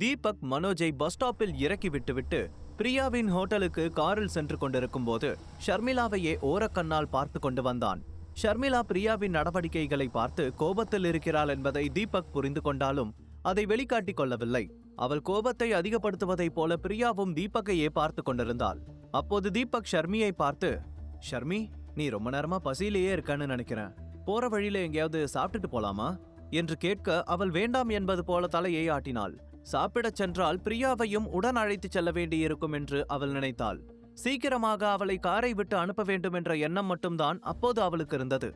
Deepak மனோஜை bus ஸ்டாப்பில் இறக்கி விட்டுவிட்டு பிரியாவின் ஹோட்டலுக்கு காரில் சென்று கொண்டிருக்கும் போது ஷர்மிளாவையே ஓரக்கண்ணால் பார்த்து கொண்டு வந்தான். ஷர்மிளா பிரியாவின் நடவடிக்கைகளை பார்த்து கோபத்தில் இருக்கிறாள் என்பதை தீபக் புரிந்து கொண்டாலும் அதை வெளிக்காட்டிக் கொள்ளவில்லை. அவள் கோபத்தை அதிகப்படுத்துவதைப் போல பிரியாவும் தீபக்கையே பார்த்து கொண்டிருந்தாள். அப்போது தீபக் ஷர்மியை பார்த்து, ஷர்மி, நீ ரொம்ப நேரமா பசியிலேயே இருக்கன்னு நினைக்கிறேன். போற வழியில எங்கேயாவது சாப்பிட்டுட்டு போலாமா என்று கேட்க அவள் வேண்டாம் என்பது போல தலையை ஆட்டினாள். சாப்பிடச் சென்றால் பிரியாவையும் உடன் அழைத்து செல்ல வேண்டியிருக்கும் என்று அவள் நினைத்தாள். சீக்கிரமாக அவளை காரை விட்டு அனுப்ப வேண்டும் என்ற எண்ணம் மட்டும்தான் அப்போது அவளுக்கு இருந்தது.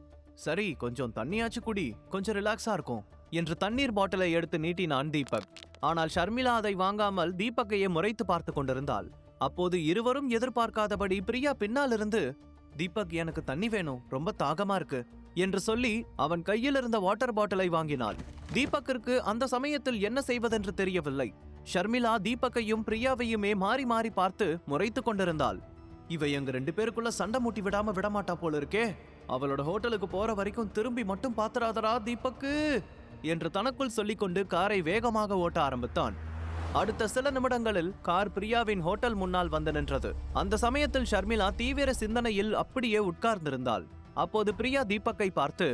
சரி, கொஞ்சம் தண்ணியாச்சு குடி, கொஞ்சம் ரிலாக்ஸா இருக்கும் என்று தண்ணீர் பாட்டிலை எடுத்து நீட்டினான் தீபக். ஆனால் ஷர்மிளா அதை வாங்காமல் தீபக்கையே முறைத்து பார்த்து கொண்டிருந்தாள். அப்போது இருவரும் எதிர்பார்க்காதபடி பிரியா பின்னால் இருந்து, தீபக், எனக்கு தண்ணி வேணும், ரொம்ப தாகமா இருக்கு என்று சொல்லி அவன் கையில் இருந்த வாட்டர் பாட்டிலை வாங்கினாள். தீபக்கிற்கு அந்த சமயத்தில் என்ன செய்வதென்று தெரியவில்லை. ஷர்மிளா தீபக்கையும் பிரியாவையுமே மாறி மாறி பார்த்து முறைத்து கொண்டிருந்தாள். இவ எங்க 2 பேருக்குள்ள சண்டை மூட்டி விடாம விடமாட்டா போல இருக்கே. அவளோட ஹோட்டலுக்கு போற வரைக்கும் திரும்பி மட்டும் பாத்துறாதரா தீபக்கு என்று தனக்குள் சொல்லிக்கொண்டு காரை வேகமாக ஓட்ட ஆரம்பித்தான். அடுத்த சில நிமிடங்களில் கார் பிரியாவின் ஹோட்டல் முன்னால் வந்து நின்றது. அந்த சமயத்தில் ஷர்மிளா தீவிர சிந்தனையில் அப்படியே உட்கார்ந்திருந்தாள். அப்போது பிரியா தீபக்கை பார்த்து,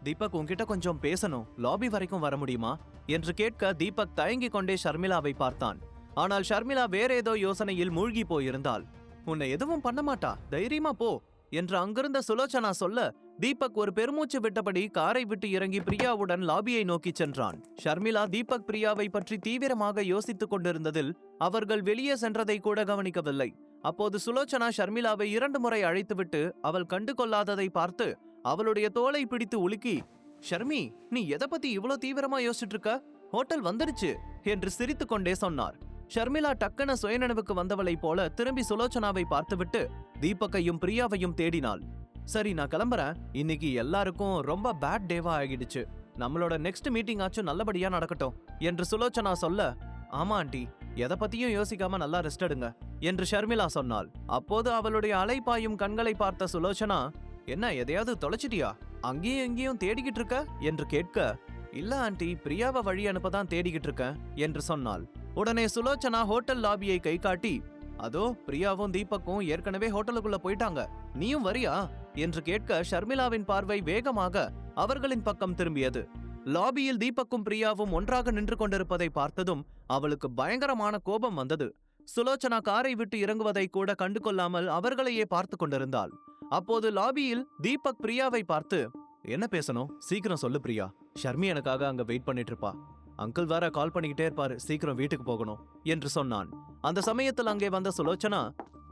தீபக், உன்கிட்ட கொஞ்சம் பேசணும், லாபி வரைக்கும் வர முடியுமா என்று கேட்க தீபக் தயங்கிக் கொண்டே ஷர்மிளாவை பார்த்தான். ஆனால் ஷர்மிளா வேற ஏதோ யோசனையில் மூழ்கி போயிருந்தாள். உன்னை எதுவும் பண்ண மாட்டா, தைரியமா போ என்று அங்கிருந்த சுலோச்சனா சொல்ல தீபக் ஒரு பெருமூச்சு விட்டபடி காரை விட்டு இறங்கி பிரியாவுடன் லாபியை நோக்கி சென்றான். ஷர்மிளா தீபக் பிரியாவை பற்றி தீவிரமாக யோசித்துக் கொண்டிருந்ததில் அவர்கள் வெளியே சென்றதை கூட கவனிக்கவில்லை. அப்போது சுலோச்சனா ஷர்மிளாவை 2 முறை அழைத்துவிட்டு அவள் கண்டு கொள்ளாததை பார்த்து அவளுடைய தோளை பிடித்து உலுக்கி, ஷர்மி, நீ எதை பத்தி இவ்வளோ தீவிரமா யோசிச்சுட்டு இருக்க? ஹோட்டல் வந்துடுச்சு என்று சிரித்து கொண்டே சொன்னார். ஷர்மிளா டக்குன சுயநினைவுக்கு வந்தவளை போல திரும்பி சுலோச்சனாவை பார்த்துவிட்டு தீபக்கையும் பிரியாவையும் தேடினாள். சரி, நான் கிளம்புறேன். இன்னைக்கு எல்லாருக்கும் ரொம்ப பேட் டேவா ஆகிடுச்சு. நம்மளோட நெக்ஸ்ட் மீட்டிங் ஆச்சும் நல்லபடியா நடக்கட்டும் என்று சுலோச்சனா சொல்ல, ஆமா ஆண்டி, எதை பத்தியும் யோசிக்காம நல்லா ரெஸ்ட் எடுங்க என்று ஷர்மிளா சொன்னாள். அப்போது அவளுடைய அலைப்பாயும் கண்களை பார்த்த சுலோச்சனா, என்ன, எதையாவது தொலைச்சிட்டியா? அங்கேயும் எங்கேயும் தேடிக்கிட்டு இருக்க என்று கேட்க, இல்ல ஆண்டி, பிரியாவை வழி அனுப்பதான் தேடிக்கிட்டு இருக்கேன் என்று சொன்னாள். உடனே சுலோச்சனா ஹோட்டல் லாபியை கை காட்டி, அதோ பிரியாவும் தீபக்கும் ஏற்கனவே ஹோட்டலுக்குள்ள போயிட்டாங்க, நீயும் வரியா என்று கேட்க ஷர்மிளாவின் பார்வை வேகமாக அவர்களின் பக்கம் திரும்பியது. லாபியில் தீபக்கும் பிரியாவும் ஒன்றாக நின்று கொண்டிருப்பதை பார்த்ததும் அவளுக்கு பயங்கரமான கோபம் வந்தது. சுலோச்சனா காரை விட்டு இறங்குவதை கூட கண்டு கொள்ளாமல் அவர்களையே பார்த்து கொண்டிருந்தாள். அப்போது லாபியில் தீபக் பிரியாவை பார்த்து, என்ன பேசணும், சீக்கிரம் சொல்லு பிரியா, ஷர்மி எனக்காக அங்க வெயிட் பண்ணிட்டு இருப்பா. அங்கிள் வேற கால் பண்ணிக்கிட்டே இருப்பாரு, சீக்கிரம் வீட்டுக்கு போகணும் என்று சொன்னான். அந்த சமயத்தில் அங்கே வந்த சுலோச்சனா,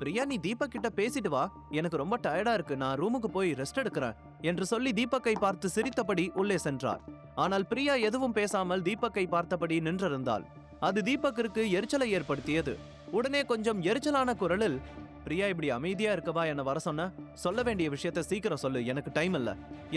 பிரியா, நீ தீபக் கிட்ட பேசிட்டு வா, எனக்கு ரொம்ப டயர்டா இருக்கு, நான் ரூமுக்கு போய் ரெஸ்ட் எடுக்கிறேன் என்று சொல்லி தீபக்கை பார்த்து சிரித்தபடி உள்ளே சென்றார். ஆனால் பிரியா எதுவும் பேசாமல் தீபக்கை பார்த்தபடி நின்றிருந்தாள். அது தீபக்கிற்கு எரிச்சலை ஏற்படுத்தியது. உடனே கொஞ்சம் எரிச்சலான குரலில், பிரியா, இப்படி அமைதியா இருக்கவா என்ன வர சொன்ன? சொல்ல வேண்டிய விஷயத்தை சீக்கிரம் சொல்லு, எனக்கு டைம் இல்ல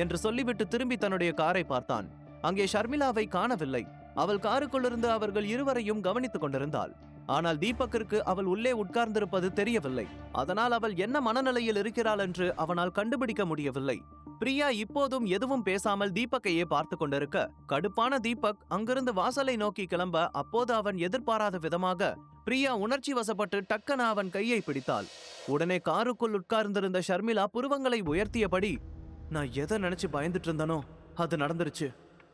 என்று சொல்லிவிட்டு திரும்பி தன்னுடைய காரை பார்த்தான். அங்கே ஷர்மிளாவை காணவில்லை. அவள் காருக்குள்ளிருந்து அவர்கள் இருவரையும் கவனித்துக் கொண்டிருந்தாள். ஆனால் தீபக்கிற்கு அவள் உள்ளே உட்கார்ந்திருப்பது தெரியவில்லை. அதனால் அவள் என்ன மனநிலையில் இருக்கிறாள் என்று அவனால் கண்டுபிடிக்க முடியவில்லை. பிரியா இப்போதும் எதுவும் பேசாமல் தீபக்கையே பார்த்து கொண்டிருக்க கடுப்பான தீபக் அங்கிருந்து வாசலை நோக்கி கிளம்ப, அப்போது அவன் எதிர்பாராத விதமாக பிரியா உணர்ச்சி வசப்பட்டு டக்கன அவன் கையை பிடித்தாள். உடனே காருக்குள் உட்கார்ந்திருந்த ஷர்மிளா புருவங்களை உயர்த்தியபடி, நான் எதை நினைச்சு பயந்துட்டு இருந்தனோ அது நடந்துருச்சு.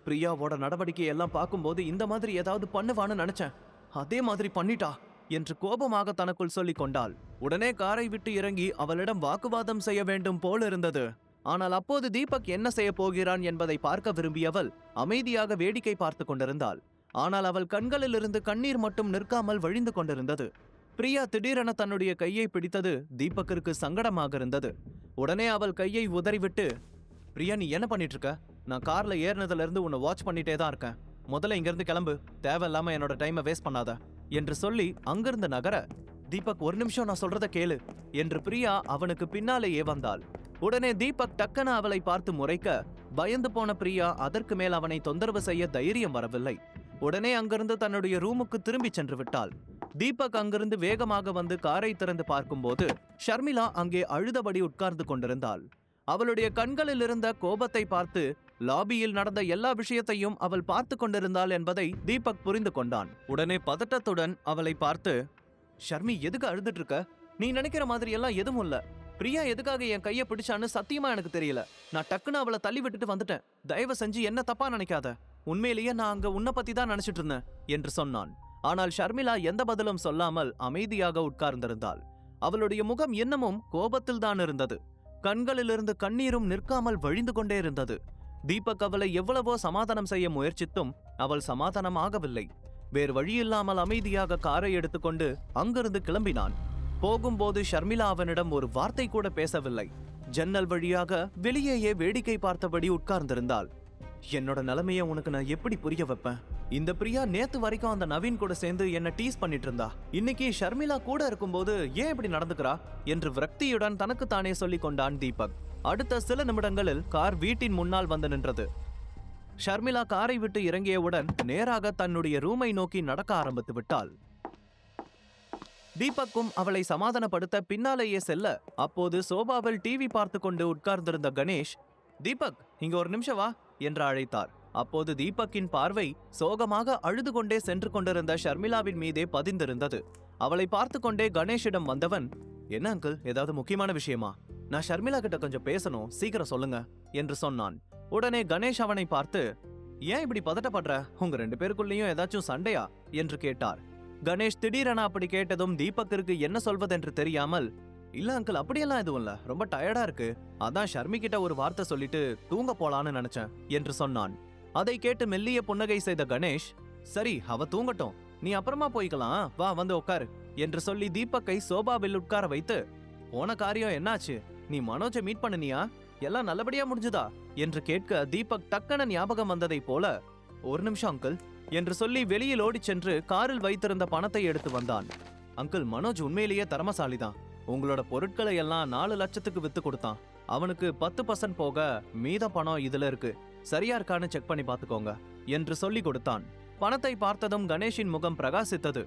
பிரியாவோட நடவடிக்கையை எல்லாம் பார்க்கும்போது இந்த மாதிரி ஏதாவது பண்ணுவான்னு நினைச்சேன், அதே மாதிரி பண்ணிட்டா என்று கோபமாக தனக்குள் சொல்லிக் கொண்டாள். உடனே காரை விட்டு இறங்கி அவளிடம் வாக்குவாதம் செய்ய வேண்டும் போல் இருந்தது. ஆனால் அப்போது தீபக் என்ன செய்ய போகிறான் என்பதை பார்க்க விரும்பியவள் அமைதியாக வேடிக்கை பார்த்து கொண்டிருந்தாள். ஆனால் அவள் கண்களிலிருந்து கண்ணீர் மட்டும் நிற்காமல் வழிந்து கொண்டிருந்தது. பிரியா திடீரென தன்னுடைய கையை பிடித்தது தீபக்கிற்கு சங்கடமாக இருந்தது. உடனே அவள் கையை உதறிவிட்டு, பிரியா, நீ என்ன பண்ணிட்டு இருக்க? நான் கார்ல ஏறினதுல இருந்து உன்னை வாட்ச் பண்ணிட்டே தான் இருக்கேன். முதல்ல இங்கிருந்து கிளம்பு, தேவையில்லாம என்னோட டைமை வேஸ்ட் பண்ணாத என்று சொல்லி அங்கிருந்து நகர, தீபக், ஒரு நிமிஷம், நான் சொல்றத கேளு என்று பிரியா அவனுக்கு பின்னாலேயே வந்தாள். உடனே தீபக் டக்கன அவளை பார்த்து முறைக்க, பயந்து போன பிரியா அதற்கு மேல் அவனை தொந்தரவு செய்ய தைரியம் வரவில்லை. உடனே அங்கிருந்து தன்னுடைய ரூமுக்கு திரும்பி சென்று விட்டாள். தீபக் அங்கிருந்து வேகமாக வந்து காரை திறந்து பார்க்கும்போது ஷர்மிளா அங்கே அழுதபடி உட்கார்ந்து கொண்டிருந்தாள். அவளுடைய கண்களில் இருந்த கோபத்தை பார்த்து லாபியில் நடந்த எல்லா விஷயத்தையும் அவள் பார்த்து கொண்டிருந்தாள் என்பதை தீபக் புரிந்து கொண்டான். உடனே பதட்டத்துடன் அவளை பார்த்து, ஷர்மி, எதுக்கு அழுதுட்டு இருக்க? நீ நினைக்கிற மாதிரி எல்லாம் எதுவும் இல்ல. பிரியா எதுக்காக என் கையை பிடிச்சான்னு சத்தியமா எனக்கு தெரியல. நான் டக்குன்னு அவளை தள்ளி விட்டுட்டு வந்துட்டேன். தயவு செஞ்சு என்ன தப்பா நினைக்காத. உண்மையிலேயே நான் அங்க உன்னை பத்தி தான் நினைச்சிட்டு இருந்தேன் என்று சொன்னான். ஆனால் ஷர்மிளா எந்த பதிலும் சொல்லாமல் அமைதியாக உட்கார்ந்திருந்தாள். அவளுடைய முகம் இன்னமும் கோபத்தில் தான் இருந்தது. கண்களிலிருந்து கண்ணீரும் நிற்காமல் வழிந்து கொண்டே இருந்தது. தீபக் அவளை எவ்வளவோ சமாதானம் செய்ய முயற்சித்தும் அவள் சமாதானம் ஆகவில்லை. வேறு வழியில்லாமல் அமைதியாக காரை எடுத்துக்கொண்டு அங்கிருந்து கிளம்பினான். போகும்போது ஷர்மிளா அவனிடம் ஒரு வார்த்தை கூட பேசவில்லை. ஜன்னல் வழியாக வெளியேயே வேடிக்கை பார்த்தபடி உட்கார்ந்திருந்தாள். என்னோட நிலைமைய உனக்கு நான் எப்படி புரிய வைப்பேன்? இந்த பிரியா நேத்து வரைக்கும் அந்த நவீன் கூட சேர்ந்து என்ன டீஸ் பண்ணிட்டு இருந்தா. இன்னைக்கு ஷர்மிளா கூட இருக்கும்போது ஏன் இப்படி நடந்துக்கிறா என்று விரக்தியுடன் தனக்குத்தானே சொல்லிக் கொண்டான் தீபக். அடுத்த சில நிமிடங்களில் கார் வீட்டின் முன்னால் வந்து நின்றது. ஷர்மிளா காரை விட்டு இறங்கியவுடன் நேராக தன்னுடைய ரூமை நோக்கி நடக்க ஆரம்பித்து விட்டாள். தீபக்கும் அவளை சமாதானப்படுத்த பின்னாலேயே செல்ல, அப்போது சோபாவில் டிவி பார்த்து கொண்டு உட்கார்ந்திருந்த கணேஷ், தீபக், இங்க ஒரு நிமிஷம் வா என்று அழைத்தார். அப்போது தீபக்கின் பார்வை சோகமாக அழுது கொண்டே சென்று கொண்டிருந்த ஷர்மிளாவின் மீதே பதிந்திருந்தது. அவளை பார்த்து கொண்டே கணேஷிடம் வந்தவன், என்ன அங்கிள், ஏதாவது முக்கியமான விஷயமா? நான் ஷர்மிளா கிட்ட கொஞ்சம் பேசணும், சீக்கிரம் சொல்லுங்க என்று சொன்னான். உடனே கணேஷ் அவனை பார்த்து, ஏன் இப்படி பதட்டப்படுற? உங்க 2 பேருக்குள்ளேயும் ஏதாச்சும் சண்டையா என்று கேட்டார். கணேஷ் திடீரென அப்படி கேட்டதும் தீபக்கிற்கு என்ன சொல்வதென்று தெரியாமல், இல்ல அங்கிள், அப்படியெல்லாம் எதுவும் இல்ல, ரொம்ப டயர்டா இருக்கு, அதான் ஷர்மி கிட்ட ஒரு வார்த்தை சொல்லிட்டு தூங்க போலான்னு நினைச்சேன் என்று சொன்னான். அதை கேட்டு மெல்லிய புன்னகை செய்த கணேஷ், சரி, அவ தூங்கட்டும், நீ அப்புறமா போய்க்கலாம், வா வந்து உட்காரு என்று சொல்லி தீபக்கை சோபாவில் உட்கார வைத்து, போன காரியம் என்னாச்சு? நீ மனோஜை மீட் பண்ணினியா? எல்லாம் நல்லபடியா முடிஞ்சுதா என்று கேட்க தீபக் டக்குன ஞாபகம் வந்ததை போல, ஒரு நிமிஷம் அங்கிள் என்று சொல்லி வெளியில் ஓடிச் சென்று காரில் வைத்திருந்த பணத்தை எடுத்து வந்தான். அங்கிள், மனோஜ் உண்மையிலேயே திறமசாலிதான். உங்களோட பொருட்களை எல்லாம் 4 லட்சத்துக்கு வித்து கொடுத்தான். அவனுக்கு 10% போக மீத பணம் இதுல இருக்கு, சரியா இருக்கான்னு செக் பண்ணி பாத்துக்கோங்க என்று சொல்லி கொடுத்தான். பணத்தை பார்த்ததும் கணேஷின் முகம் பிரகாசித்தது.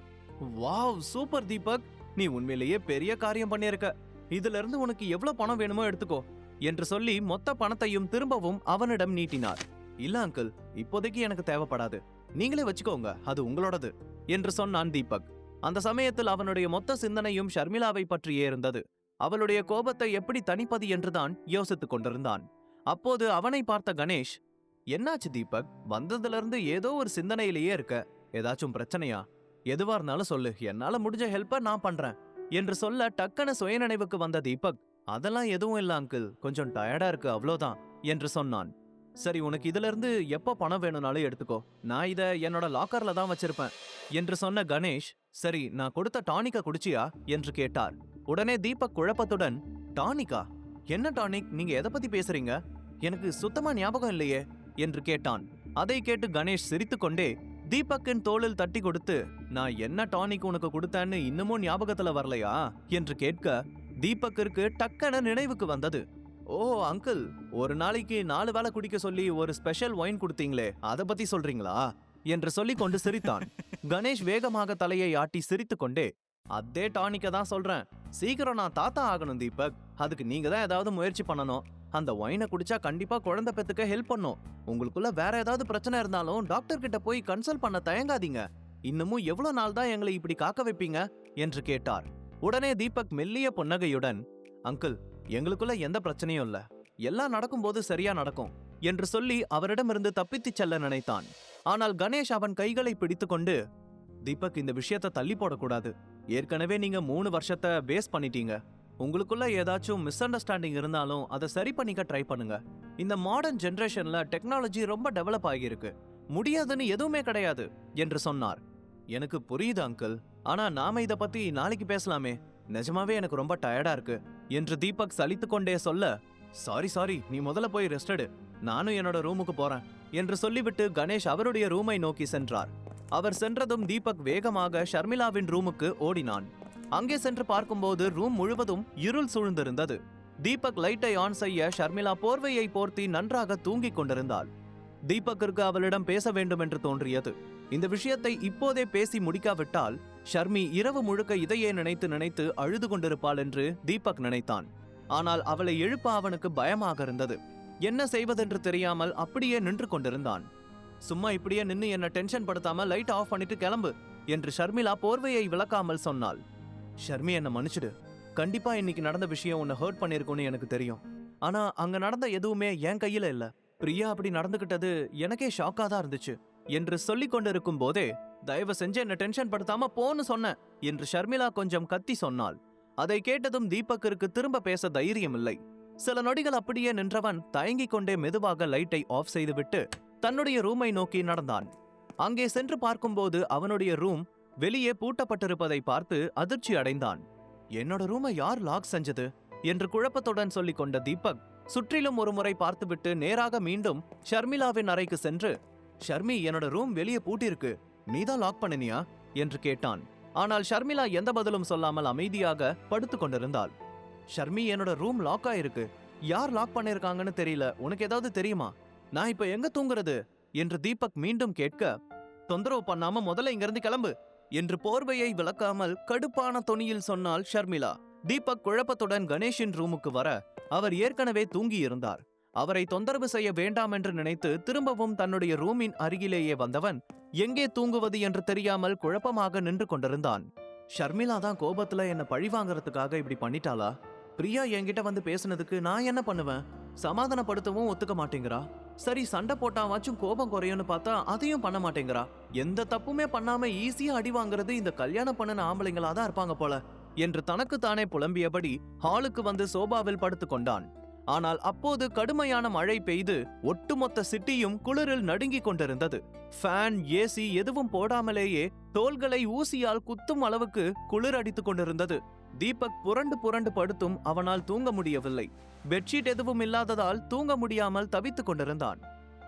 வாவ், சூப்பர் தீபக், நீ உண்மையிலேயே பெரிய காரியம் பண்ணியிருக்க. இதுல இருந்து உனக்கு எவ்வளவு பணம் வேணுமோ எடுத்துக்கோ என்று சொல்லி மொத்த பணத்தையும் திரும்பவும் அவனிடம் நீட்டினார். இல்ல அங்கிள், இப்போதைக்கு எனக்கு தேவைப்படாது, நீங்களே வச்சுக்கோங்க, அது உங்களோடது என்று சொன்னான் தீபக். அந்த சமயத்தில் அவனுடைய மொத்த சிந்தனையும் ஷர்மிளாவை பற்றியே இருந்தது. அவளுடைய கோபத்தை எப்படி தணிப்பது என்றுதான் யோசித்துக் கொண்டிருந்தான். அப்போது அவனை பார்த்த கணேஷ், என்னாச்சு தீபக், வந்ததுல இருந்து ஏதோ ஒரு சிந்தனையிலேயே இருக்க, ஏதாச்சும் பிரச்சனையா? எதுவா இருந்தாலும் சொல்லு, என்னால முடிஞ்ச ஹெல்ப்ப நான் பண்றேன் என்று சொல்ல டக்குன சுயநினைவுக்கு வந்த தீபக், அதெல்லாம் எதுவும் இல்ல அங்கிள், கொஞ்சம் டயர்டா இருக்கு, அவ்வளோதான் என்று சொன்னான். சரி, உனக்கு இதுல இருந்து எப்ப பணம் வேணும்னாலும் எடுத்துக்கோ, நான் இத என்னோட லாக்கர்ல தான் வச்சிருப்பேன் என்று சொன்ன கணேஷ், சரி, நான் கொடுத்த டானிக்க குடிச்சியா என்று கேட்டார். உடனே தீபக் குழப்பத்துடன், டானிக்கா? என்ன டானிக்? நீங்க எதை பத்தி பேசுறீங்க? எனக்கு சுத்தமா ஞாபகம் இல்லையே என்று கேட்டான். அதை கேட்டு கணேஷ் சிரித்துக்கொண்டே தீபக்கின் தோளில் தட்டி கொடுத்து, நான் என்ன டானிக் உனக்கு கொடுத்தேன்னு இன்னமும் ஞாபகத்துல வரலையா என்று கேட்க தீபக்கிற்கு டக்குன நினைவுக்கு வந்தது. ஓ அங்கிள், ஒரு நாளைக்கு 4 வேளை குடிக்க சொல்லி ஒரு ஸ்பெஷல் ஒயின் கொடுத்தீங்களே, அதை பத்தி சொல்றீங்களா என்று சொல்லிக் கொண்டு சிரித்தான். கணேஷ் வேகமாக தலையை ஆட்டி சிரித்துக் கொண்டே, அதே டானிக்க தான் சொல்றேன், சீக்கிரம் நான் தாத்தா ஆகணும் தீபக், அதுக்கு நீங்க தான் ஏதாவது முயற்சி பண்ணணும். அந்த ஒயினை குடிச்சா கண்டிப்பா குழந்தை பெத்துக்க ஹெல்ப் பண்ணும். உங்களுக்குள்ள வேற ஏதாவது பிரச்சனை இருந்தாலும் டாக்டர் கிட்ட போய் கன்சல்ட் பண்ண தயங்காதீங்க. இன்னமும் எவ்வளவு நாள் தான் எங்களை இப்படி காக்க வைப்பீங்க என்று கேட்டார். உடனே தீபக் மெல்லிய புன்னகையுடன், அங்கிள், எங்களுக்குள்ள எந்த பிரச்சனையும் இல்ல, எல்லாம் நடக்கும்போது சரியா நடக்கும் என்று சொல்லி அவரிடமிருந்து தப்பித்துச் செல்ல நினைத்தான். ஆனால் கணேஷ் அவன் கைகளை பிடித்துக்கொண்டு, தீபக், இந்த விஷயத்தை தள்ளி போடக்கூடாது. ஏற்கனவே நீங்க 3 வருஷத்தை வேஸ்ட் பண்ணிட்டீங்க. உங்களுக்குள்ள ஏதாச்சும் மிஸ் அண்டர்ஸ்டாண்டிங் இருந்தாலும் அதை சரி பண்ணிக்க ட்ரை பண்ணுங்க. இந்த மாடர்ன் ஜெனரேஷன்ல டெக்னாலஜி ரொம்ப டெவலப் ஆகியிருக்கு, முடியாதுன்னு எதுவுமே கிடையாது என்று சொன்னார். எனக்கு புரியுது அங்கிள், ஆனா நாம இத பத்தி நாளைக்கு பேசலாமே, நிஜமாவே எனக்கு ரொம்ப டயர்டா இருக்கு என்று தீபக் சலித்துக்கொண்டே சொல்ல, சாரி, நீ முதல்ல போய் ரெஸ்ட் எடு, நானும் என்னோட ரூமுக்கு போறேன் என்று சொல்லிவிட்டு கணேஷ் அவருடைய ரூமை நோக்கி சென்றார். அவர் சென்றதும் தீபக் வேகமாக ஷர்மிளாவின் ரூமுக்கு ஓடினான். அங்கே சென்று பார்க்கும்போது ரூம் முழுவதும் இருள் சூழ்ந்திருந்தது. தீபக் லைட்டை ஆன் செய்ய ஷர்மிளா போர்வையை போர்த்தி நன்றாக தூங்கிக் கொண்டிருந்தாள். தீபக்கிற்கு அவளிடம் பேச வேண்டும் என்று தோன்றியது. இந்த விஷயத்தை இப்போதே பேசி முடிக்காவிட்டால் ஷர்மி இரவு முழுக்க இதையே நினைத்து அழுது கொண்டிருப்பாள் என்று தீபக் நினைத்தான். ஆனால் அவளை எழுப்ப அவனுக்கு பயமாக இருந்தது. என்ன செய்வதென்று தெரியாமல் அப்படியே நின்று கொண்டிருந்தான். சும்மா இப்படியே நின்னு என்ன டென்ஷன் படுத்தாம லைட் ஆஃப் பண்ணிட்டு கிளம்பு என்று ஷர்மிளா போர்வையை விளக்காமல் சொன்னாள். ஷர்மி, என்ன மன்னிச்சிடு. கண்டிப்பா இன்னைக்கு நடந்த விஷயம் உன்னை ஹர்ட் பண்ணிருக்கும்னு எனக்கு தெரியும். ஆனா அங்க நடந்த எதுவுமே என் கையில இல்ல. பிரியா அப்படி நடந்துகிட்டது எனக்கே ஷாக்கா தான் இருந்துச்சு என்று சொல்லிக் கொண்டிருக்கும் போதே, தயவு செஞ்சு என்ன டென்ஷன் படுத்தாம போன்னு சொன்ன என்று ஷர்மிளா கொஞ்சம் கத்தி சொன்னாள். அதை கேட்டதும் தீபக்கிற்கு திரும்ப பேச தைரியம் இல்லை. சில நொடிகள் அப்படியே நின்றவன் தயங்கிக் கொண்டே மெதுவாக லைட்டை ஆஃப் செய்துவிட்டு தன்னுடைய ரூமை நோக்கி நடந்தான். அங்கே சென்று பார்க்கும்போது அவனுடைய ரூம் வெளியே பூட்டப்பட்டிருப்பதை பார்த்து அதிர்ச்சி அடைந்தான். என்னோட ரூமை யார் லாக் செஞ்சது என்று குழப்பத்துடன் சொல்லிக் கொண்ட தீபக் சுற்றிலும் ஒரு முறை பார்த்துவிட்டு நேராக மீண்டும் ஷர்மிளாவின் அறைக்கு சென்று, ஷர்மி, என்னோட ரூம் வெளியே பூட்டிருக்கு, நீதான் லாக் பண்ணினியா என்று கேட்டான். ஆனால் ஷர்மிளா எந்த பதிலும் சொல்லாமல் அமைதியாக படுத்து கொண்டிருந்தாள். ஷர்மி, என்னோட ரூம் லாக் ஆயிருக்கு, யார் லாக் பண்ணிருக்காங்கன்னு தெரியல, உனக்கு ஏதாவது தெரியுமா? நான் இப்ப எங்க தூங்குறது என்று தீபக் மீண்டும் கேட்க, தொந்தரவு பண்ணாம முதல்ல இங்கிருந்து கிளம்பு என்று போர்வையை விளக்காமல் கடுப்பான தொனியில் சொன்னாள் ஷர்மிளா. தீபக் குழப்பத்துடன் கணேஷின் ரூமுக்கு வர அவர் ஏற்கனவே தூங்கியிருந்தார். அவரை தொந்தரவு செய்ய வேண்டாம் என்று நினைத்து திரும்பவும் தன்னுடைய ரூமின் அருகிலேயே வந்தவன் எங்கே தூங்குவது என்று தெரியாமல் குழப்பமாக நின்று கொண்டிருந்தான். ஷர்மிளா தான் கோபத்துல என்ன பழி வாங்கறதுக்காக இப்படி பண்ணிட்டாளா? பிரியா என்கிட்ட வந்து பேசுனதுக்கு நான் என்ன பண்ணுவேன்? சமாதானப்படுத்தவும் ஒத்துக்க மாட்டேங்கிறா. சரி, சண்டை போட்டாவாச்சும் கோபம் குறையும்னு பார்த்தா அதையும் பண்ண மாட்டேங்கிறா. எந்த தப்புமே பண்ணாம ஈஸியா அடி வாங்குறது இந்த கல்யாணம் பண்ணின ஆம்பளைங்களா தான் இருப்பாங்க போல என்று தனக்குத்தானே புலம்பியபடி ஹாலுக்கு வந்து சோபாவில் படுத்துக் கொண்டான். ஆனால் அப்போது கடுமையான மழை பெய்து ஒட்டுமொத்த சிட்டியும் குளிரில் நடுங்கிக் கொண்டிருந்தது. ஃபேன், ஏசி எதுவும் போடாமலேயே தோள்களை ஊசியால் குத்தும் அளவுக்கு குளிர் அடித்துக் கொண்டிருந்தது. தீபக் புரண்டு புரண்டு படுத்தும் அவனால் தூங்க முடியவில்லை. பெட்ஷீட் எதுவும் இல்லாததால் தூங்க முடியாமல் தவித்துக் கொண்டிருந்தான்.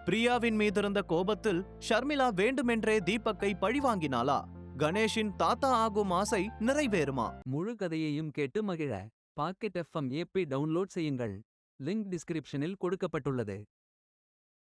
பிரியாவின் மீதிருந்த கோபத்தில் ஷர்மிளா வேண்டுமென்றே தீபக்கை பழிவாங்கினாளா? கணேஷின் தாத்தா ஆகும் ஆசை நிறைவேறுமா? முழு கதையையும் கேட்டு மகிழ பாக்கெட் FM ஏப்பை டவுன்லோட் செய்யுங்கள். லிங்க் டிஸ்கிரிப்ஷனில் கொடுக்கப்பட்டுள்ளது.